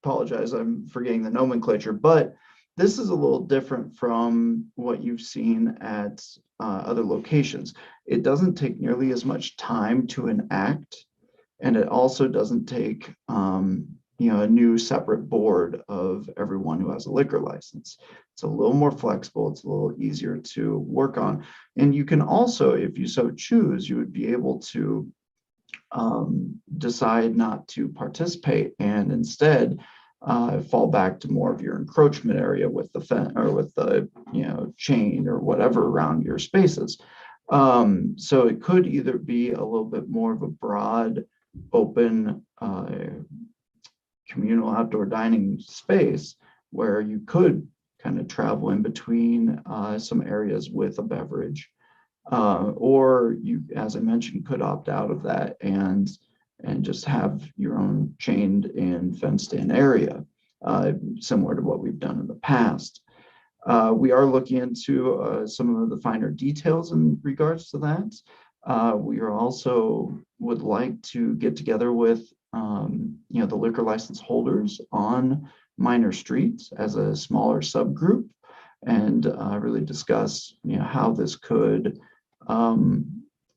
apologize, I'm forgetting the nomenclature, but this is a little different from what you've seen at other locations. It doesn't take nearly as much time to enact, and it also doesn't take a new separate board of everyone who has a liquor license. It's a little more flexible. It's a little easier to work on. And you can also, if you so choose, you would be able to decide not to participate and instead fall back to more of your encroachment area with the fence or with the chain or whatever around your spaces. So it could either be a little bit more of a broad, open communal outdoor dining space where you could kind of travel in between some areas with a beverage, or you, as I mentioned, could opt out of that and just have your own chained and fenced in area, similar to what we've done in the past. We are looking into some of the finer details in regards to that. We are also would like to get together with the liquor license holders on Minor Street as a smaller subgroup and really discuss how this could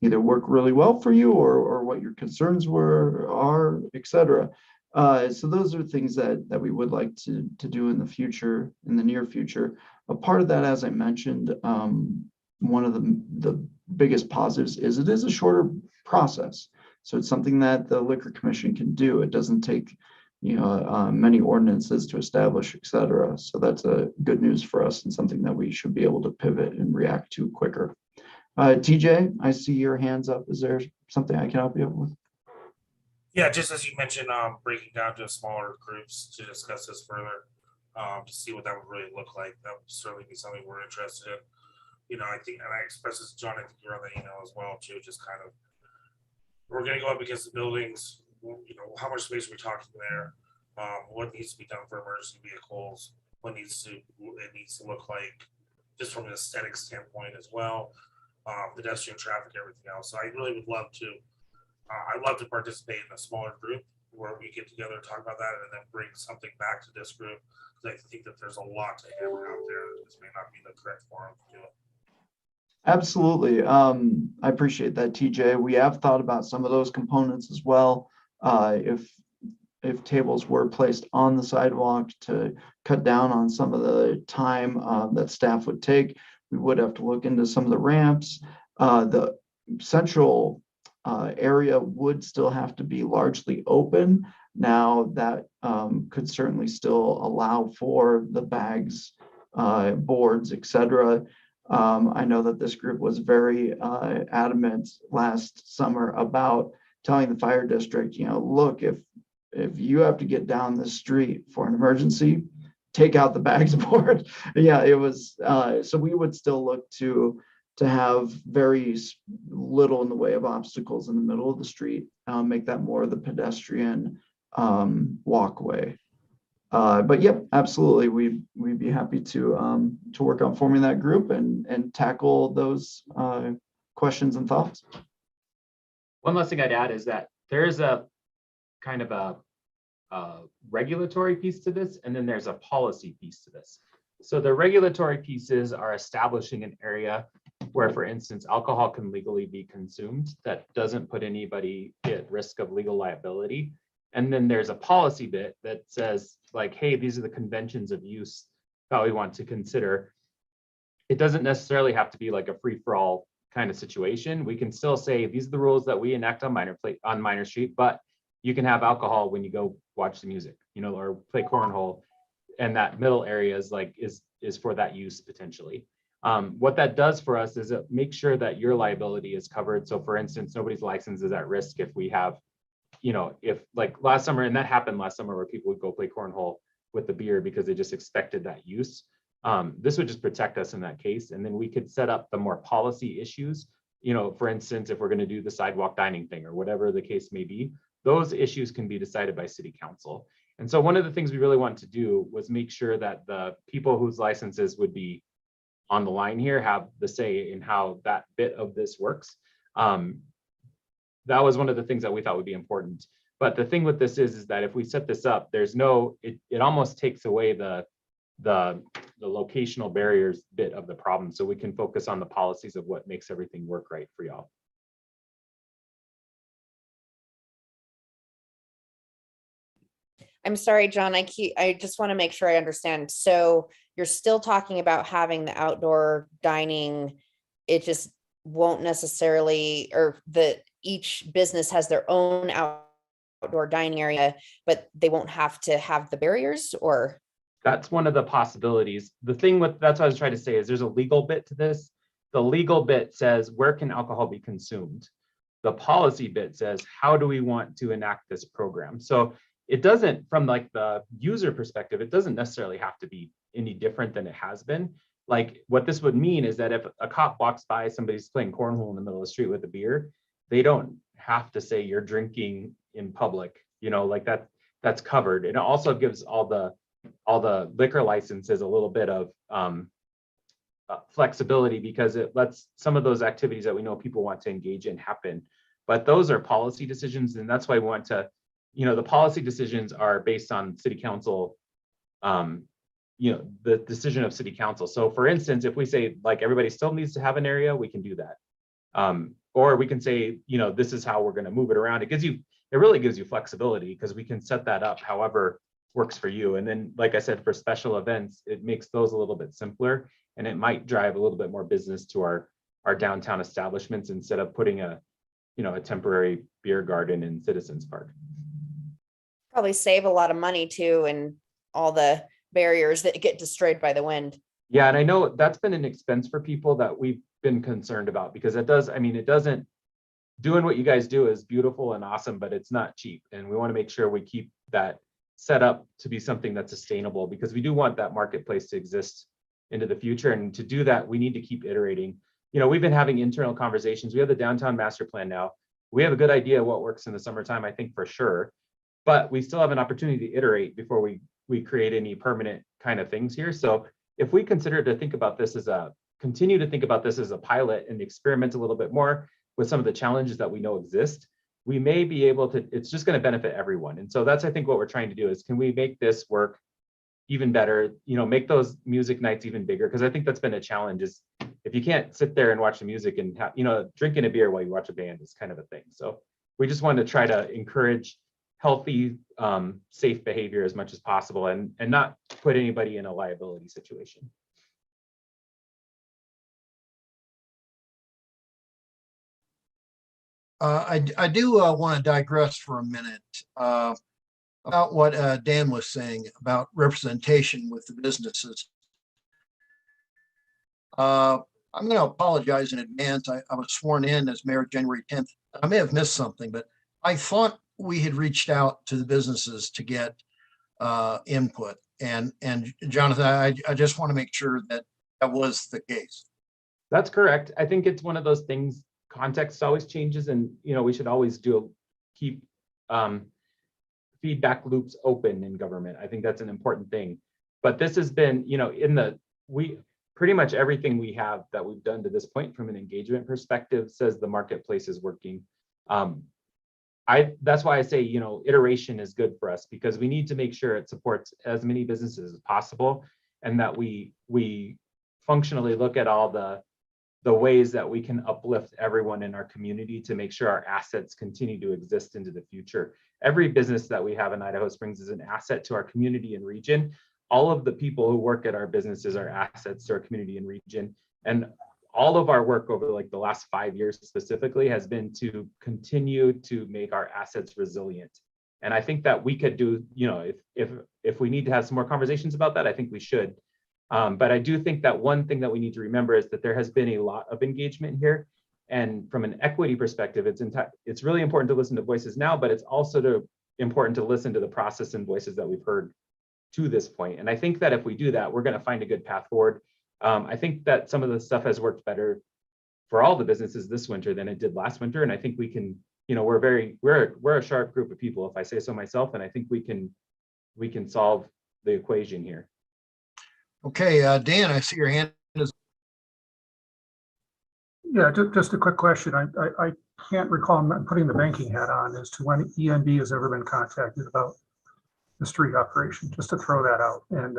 either work really well for you or what your concerns are, etc. So those are things that we would like to do in the future, in the near future. A part of that, as I mentioned, one of the biggest positives is it is a shorter process. So it's something that the Liquor Commission can do. It doesn't take many ordinances to establish, etc. So that's a good news for us and something that we should be able to pivot and react to quicker. TJ, I see your hands up. Is there something I can help you with? Yeah, just as you mentioned, breaking down to smaller groups to discuss this further, to see what that would really look like. That would certainly be something we're interested in. I think, and I expressed this to John, I think you're on the email as well too, just kind of, we're gonna go up against the buildings, how much space are we talking there? What needs to be done for emergency vehicles? What it needs to look like, just from an aesthetic standpoint as well. Pedestrian traffic, everything else. So I really would love to, I'd love to participate in a smaller group where we get together and talk about that and then bring something back to this group. Because I think that there's a lot to hammer out there. This may not be the correct forum to do it. Absolutely. I appreciate that, TJ. We have thought about some of those components as well. If tables were placed on the sidewalk to cut down on some of the time that staff would take, we would have to look into some of the ramps. The central area would still have to be largely open. Now that could certainly still allow for the bags, boards, etc. I know that this group was very adamant last summer about telling the fire district, look, if you have to get down the street for an emergency, take out the bags board. Yeah, it was, so we would still look to have very little in the way of obstacles in the middle of the street, make that more of the pedestrian walkway. But yep, absolutely, we'd be happy to work on forming that group and tackle those questions and thoughts. One last thing I'd add is that there is a kind of a regulatory piece to this, and then there's a policy piece to this. So the regulatory pieces are establishing an area where, for instance, alcohol can legally be consumed that doesn't put anybody at risk of legal liability. And then there's a policy bit that says, like, hey, these are the conventions of use that we want to consider. It doesn't necessarily have to be like a free-for-all kind of situation. We can still say these are the rules that we enact on Minor Street, but you can have alcohol when you go watch the music, or play cornhole, and that middle area is for that use potentially. What that does for us is it makes sure that your liability is covered. So for instance, nobody's license is at risk if we have, if like last summer, and that happened last summer where people would go play cornhole with the beer because they just expected that use. This would just protect us in that case. And then we could set up the more policy issues. For instance, if we're going to do the sidewalk dining thing or whatever the case may be, those issues can be decided by city council. And so one of the things we really wanted to do was make sure that the people whose licenses would be on the line here have the say in how that bit of this works. That was one of the things that we thought would be important. But the thing with this is that if we set this up, there's it almost takes away the locational barriers bit of the problem. So we can focus on the policies of what makes everything work right for y'all. I'm sorry, John, I just want to make sure I understand. So you're still talking about having the outdoor dining. It just won't necessarily, or each business has their own outdoor dining area, but they won't have to have the barriers, or? That's one of the possibilities. That's what I was trying to say is there's a legal bit to this. The legal bit says, where can alcohol be consumed? The policy bit says, how do we want to enact this program? So it doesn't, from like the user perspective, it doesn't necessarily have to be any different than it has been. Like what this would mean is that if a cop walks by, somebody's playing cornhole in the middle of the street with a beer, they don't have to say you're drinking in public, like that's covered. And it also gives all the liquor licenses a little bit of flexibility because it lets some of those activities that we know people want to engage in happen. But those are policy decisions, and that's why we want to, the policy decisions are based on city council, the decision of city council. So for instance, if we say like everybody still needs to have an area, we can do that. Or we can say, this is how we're going to move it around. It really gives you flexibility because we can set that up however works for you. And then, like I said, for special events, it makes those a little bit simpler, and it might drive a little bit more business to our downtown establishments instead of putting a temporary beer garden in Citizens Park. Probably save a lot of money too, and all the barriers that get destroyed by the wind. Yeah, and I know that's been an expense for people that we've been concerned about because it doesn't, doing what you guys do is beautiful and awesome, but it's not cheap. And we want to make sure we keep that set up to be something that's sustainable because we do want that marketplace to exist into the future. And to do that, we need to keep iterating. We've been having internal conversations. We have the downtown master plan now. We have a good idea what works in the summertime, I think for sure, but we still have an opportunity to iterate before we create any permanent kind of things here. So if we continue to think about this as a pilot and experiment a little bit more with some of the challenges that we know exist, we may be able to, it's just going to benefit everyone. And so that's, I think, what we're trying to do is, can we make this work even better, make those music nights even bigger? Because I think that's been a challenge is if you can't sit there and watch the music and have, drinking a beer while you watch a band is kind of a thing. So we just wanted to try to encourage healthy, safe behavior as much as possible and not put anybody in a liability situation. I do want to digress for a minute about what Dan was saying about representation with the businesses. I'm going to apologize in advance. I was sworn in as mayor January 10th. I may have missed something, but I thought we had reached out to the businesses to get input. And Jonathan, I just want to make sure that that was the case. That's correct. I think it's one of those things, context always changes, and we should always keep feedback loops open in government. I think that's an important thing. But this has been, pretty much everything we have that we've done to this point from an engagement perspective says the marketplace is working. That's why I say, iteration is good for us because we need to make sure it supports as many businesses as possible, and that we functionally look at all the ways that we can uplift everyone in our community to make sure our assets continue to exist into the future. Every business that we have in Idaho Springs is an asset to our community and region. All of the people who work at our businesses are assets to our community and region. And all of our work over like the last 5 years specifically has been to continue to make our assets resilient. And I think that we could do, if we need to have some more conversations about that, I think we should. But I do think that one thing that we need to remember is that there has been a lot of engagement here. And from an equity perspective, it's really important to listen to voices now, but it's also important to listen to the process and voices that we've heard to this point. And I think that if we do that, we're going to find a good path forward. I think that some of the stuff has worked better for all the businesses this winter than it did last winter. And I think we can, we're a sharp group of people, if I say so myself, and I think we can solve the equation here. Okay, Dan, I see your hand is. Yeah, just a quick question. I can't recall, I'm putting the banking hat on, as to when ENB has ever been contacted about the street operation, just to throw that out. And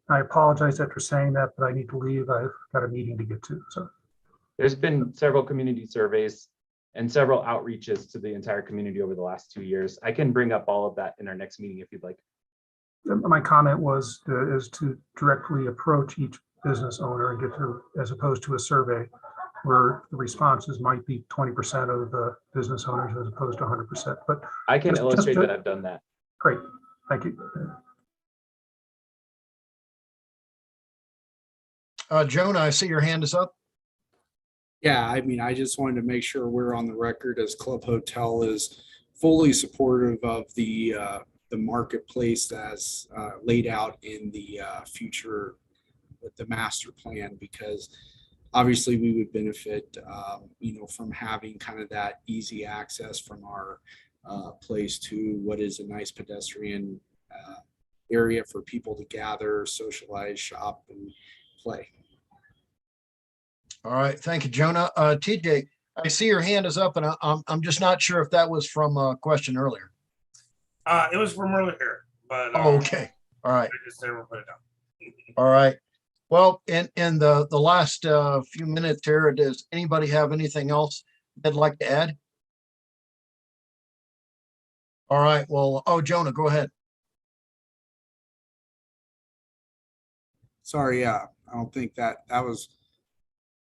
I apologize after saying that, but I need to leave. I've got a meeting to get to. So there's been several community surveys and several outreaches to the entire community over the last 2 years. I can bring up all of that in our next meeting if you'd like. my comment was is to directly approach each business owner and get to, as opposed to a survey where the responses might be 20% of the business owners as opposed to 100%. But I can illustrate that I've done that. Great, thank you. Jonah, I see your hand is up. Yeah, I mean, I just wanted to make sure we're on the record as Club Hotel is fully supportive of the marketplace as laid out in the future with the master plan, because obviously we would benefit, from having kind of that easy access from our place to what is a nice pedestrian area for people to gather, socialize, shop, and play. All right, thank you, Jonah. TJ, I see your hand is up, and I'm just not sure if that was from a question earlier. It was from earlier, but oh, okay. All right. I just never put it down. All right. Well, in the last few minutes here, does anybody have anything else they'd like to add? All right. Well, Jonah, go ahead. Sorry, yeah, I don't think that was,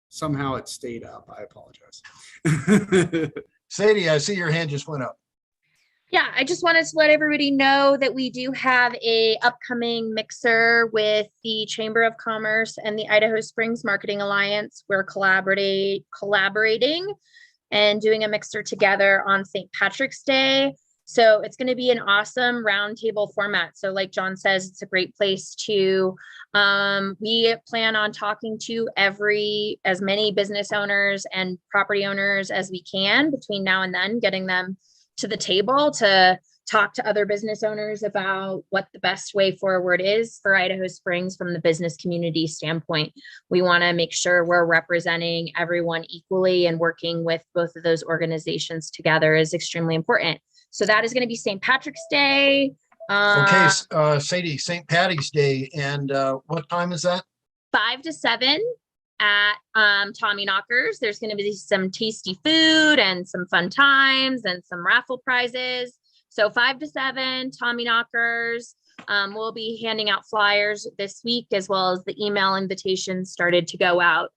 somehow it stayed up. I apologize. Sadie, I see your hand just went up. Yeah, I just wanted to let everybody know that we do have a upcoming mixer with the Chamber of Commerce and the Idaho Springs Marketing Alliance. We're collaborating and doing a mixer together on St. Patrick's Day. So it's going to be an awesome roundtable format. So like John says, it's a great place to, we plan on talking to as many business owners and property owners as we can between now and then, getting them to the table to talk to other business owners about what the best way forward is for Idaho Springs from the business community standpoint. We want to make sure we're representing everyone equally, and working with both of those organizations together is extremely important. So that is going to be St. Patrick's Day. Okay, Sadie, St. Patty's Day. And what time is that? 5 to 7 at Tommy Knockers. There's going to be some tasty food and some fun times and some raffle prizes. So 5 to 7, Tommy Knockers. We'll be handing out flyers this week, as well as the email invitations started to go out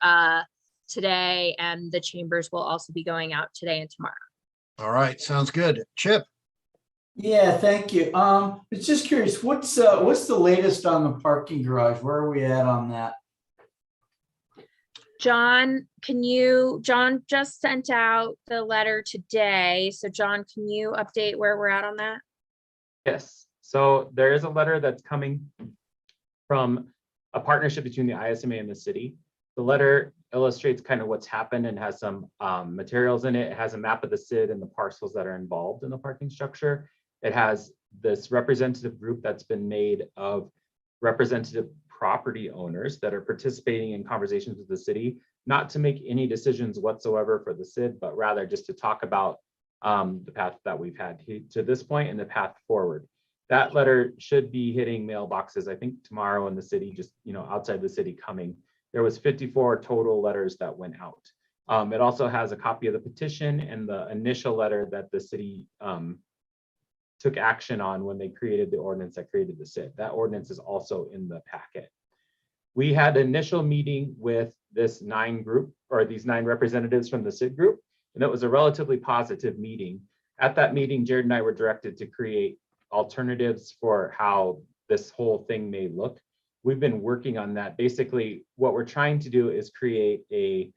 today, and the chambers will also be going out today and tomorrow. All right, sounds good. Chip. Yeah, thank you. It's just curious, what's the latest on the parking garage? Where are we at on that? John just sent out the letter today. So John, can you update where we're at on that? Yes. So there is a letter that's coming from a partnership between the ISMA and the city. The letter illustrates kind of what's happened and has some materials in it. It has a map of the CID and the parcels that are involved in the parking structure. It has this representative group that's been made of representative property owners that are participating in conversations with the city, not to make any decisions whatsoever for the CID, but rather just to talk about the path that we've had to this point and the path forward. That letter should be hitting mailboxes, I think, tomorrow in the city, just outside the city coming. There was 54 total letters that went out. It also has a copy of the petition and the initial letter that the city took action on when they created the ordinance that created the CID. That ordinance is also in the packet. We had an initial meeting with these 9 representatives from the CID group, and it was a relatively positive meeting. At that meeting, Jared and I were directed to create alternatives for how this whole thing may look. we've been working on that. Basically, what we're trying to do is create a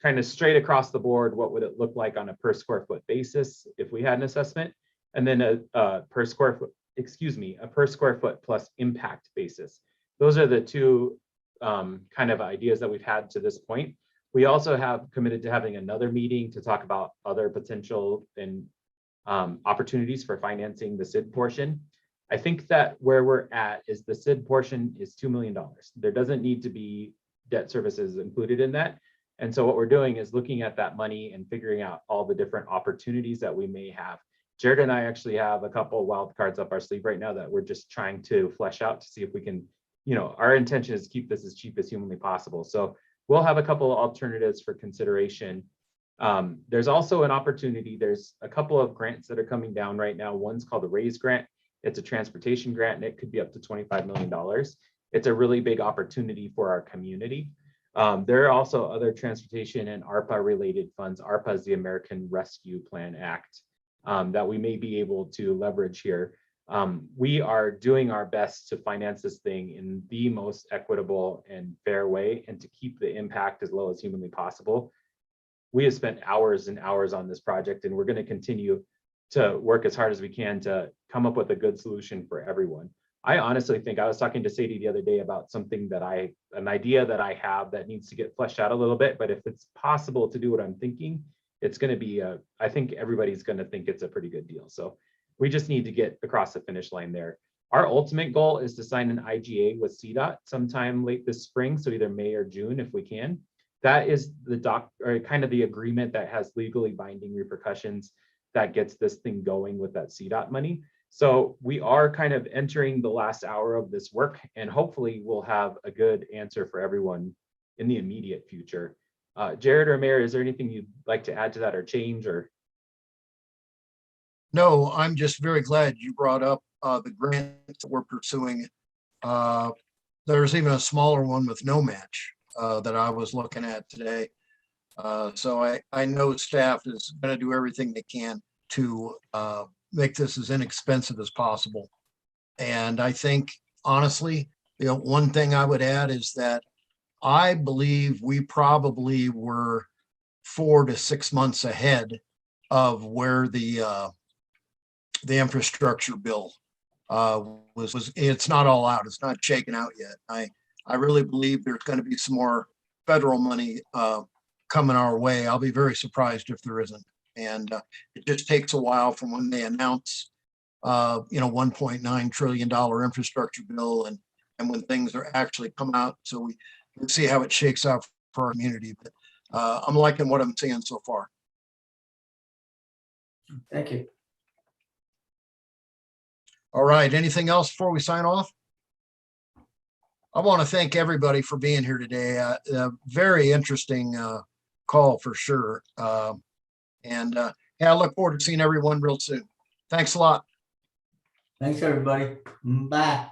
kind of straight across the board, what would it look like on a per square foot basis if we had an assessment, and then a per square foot, a per square foot plus impact basis. Those are the two kind of ideas that we've had to this point. We also have committed to having another meeting to talk about other potential and opportunities for financing the SID portion. I think that where we're at is the SID portion is $2 million. There doesn't need to be debt services included in that. And so what we're doing is looking at that money and figuring out all the different opportunities that we may have. Jared and I actually have a couple of wild cards up our sleeve right now that we're just trying to flesh out to see if we can, our intention is to keep this as cheap as humanly possible. So we'll have a couple of alternatives for consideration. There's also an opportunity. There's a couple of grants that are coming down right now. One's called the RAISE grant. It's a transportation grant and it could be up to $25 million. It's a really big opportunity for our community. There are also other transportation and ARPA related funds. ARPA is the American Rescue Plan Act that we may be able to leverage here. We are doing our best to finance this thing in the most equitable and fair way and to keep the impact as low as humanly possible. We have spent hours and hours on this project and we're going to continue to work as hard as we can to come up with a good solution for everyone. I honestly think, I was talking to Sadie the other day about something that an idea that I have that needs to get fleshed out a little bit, but if it's possible to do what I'm thinking, it's going to be, I think everybody's going to think it's a pretty good deal. So we just need to get across the finish line there. Our ultimate goal is to sign an IGA with CDOT sometime late this spring, so either May or June if we can. That is kind of the agreement that has legally binding repercussions that gets this thing going with that CDOT money. So we are kind of entering the last hour of this work and hopefully we'll have a good answer for everyone in the immediate future. Jared or Mayor, is there anything you'd like to add to that or change or? No, I'm just very glad you brought up the grant that we're pursuing. There's even a smaller one with no match that I was looking at today. So I know staff is going to do everything they can to make this as inexpensive as possible. And I think, honestly, one thing I would add is that I believe we probably were 4 to 6 months ahead of where the infrastructure bill was. It's not all out. It's not shaken out yet. I really believe there's going to be some more federal money coming our way. I'll be very surprised if there isn't. And it just takes a while from when they announce, $1.9 trillion infrastructure bill and when things are actually come out. So we see how it shakes out for our community. But I'm liking what I'm seeing so far. Thank you. All right. Anything else before we sign off? I want to thank everybody for being here today. A very interesting call for sure. Yeah, I look forward to seeing everyone real soon. Thanks a lot. Thanks, everybody. Bye.